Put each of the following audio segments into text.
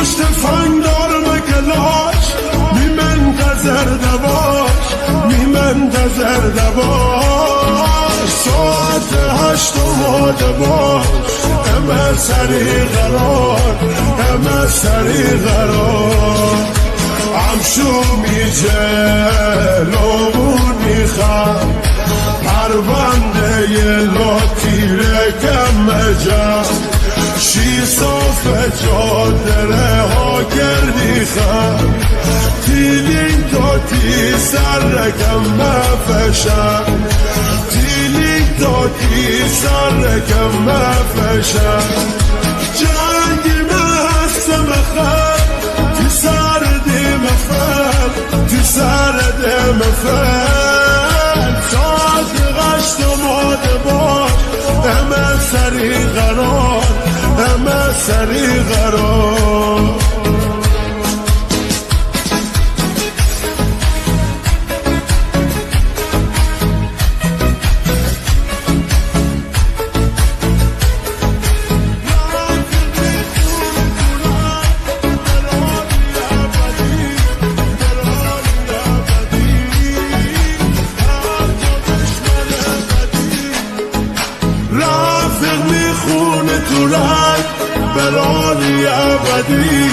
پشت فنگدار مگلاش میمنتظر دواش میمنتظر دواش ساعت 8 اومده باش همه سری قرار همه سری قرار همشو جلومون میخوام پرونده لاتیره کم جم شی صاف جادره ها گردی خم تیلینگ داتی سر رکم مفشم تیلینگ داتی سر رکم مفشم جنگی محست مخم تی سر دیم فر تی سر دیم فر ساعت 8 اومده باش همه سری قرار همه سری قرار برانی ابدی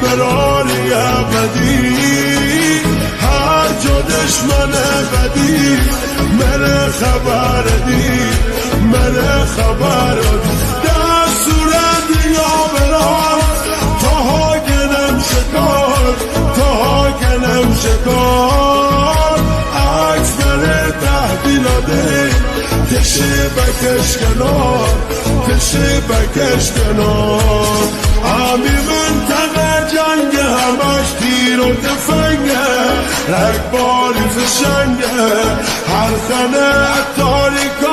برانی ابدی هر جا دشمن بدی من خبر دی من خبر دی دستور دیا برام تا ها گنم شکار تا ها گنم شکار عکس من تحویلاده کشی بکش کنار کشی بکش کنار همی منطقه جنگ همش تیر و تفنگه رکباری فشنگه هر خانه تاریک